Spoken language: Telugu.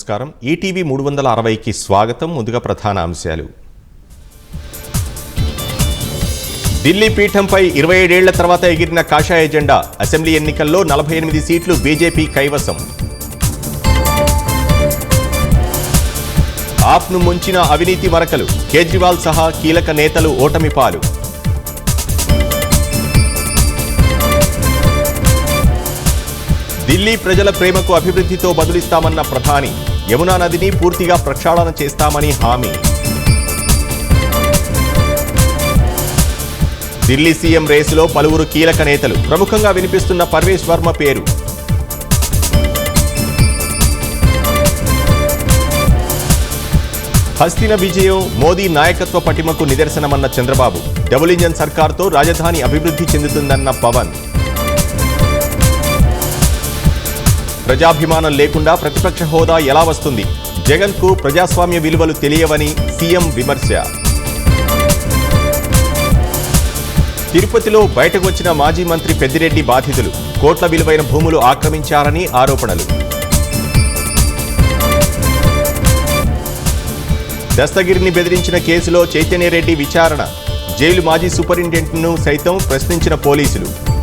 నమస్కారం. ఈటీవీ 360కి స్వాగతం. ముందుగా ప్రధాన అంశాలు. ఢిల్లీ పీఠంపై 27 ఏళ్ల తర్వాత ఎగిరిన కాషాయ జెండా. అసెంబ్లీ ఎన్నికల్లో 48 సీట్లు బీజేపీ కైవసం. ఆప్ను ముంచిన అవినీతి మరకలు. కేజ్రీవాల్ సహా కీలక నేతలు ఓటమి పాలు. ఢిల్లీ ప్రజల ప్రేమకు అభివృద్ధితో బదులిస్తామన్న ప్రధాని. యమునా నదిని పూర్తిగా ప్రక్షాళన చేస్తామని హామీ. ఢిల్లీ సీఎం రేసులో పలువురు కీలక నేతలు. ప్రముఖంగా వినిపిస్తున్న పర్వేష్ వర్మ పేరు. హస్తిన విజయం మోదీ నాయకత్వ పటిమకు నిదర్శనమన్న చంద్రబాబు. డబుల్ ఇంజన్ సర్కార్తో రాజధాని అభివృద్ధి చెందుతుందన్న పవన్. ప్రజాభిమానం లేకుండా ప్రతిపక్ష హోదా ఎలా వస్తుంది? జగన్కు ప్రజాస్వామ్య విలువలు తెలియవని సీఎం విమర్శ. తిరుపతిలో బయటకు వచ్చిన మాజీ మంత్రి పెద్దిరెడ్డి బాధితులు. కోట్ల విలువైన భూములు ఆక్రమించారని ఆరోపణలు. దస్తగిరిని బెదిరించిన కేసులో చైతన్యరెడ్డి విచారణ. జైలు మాజీ సూపరింటెండెంట్ను సైతం ప్రశ్నించిన పోలీసులు.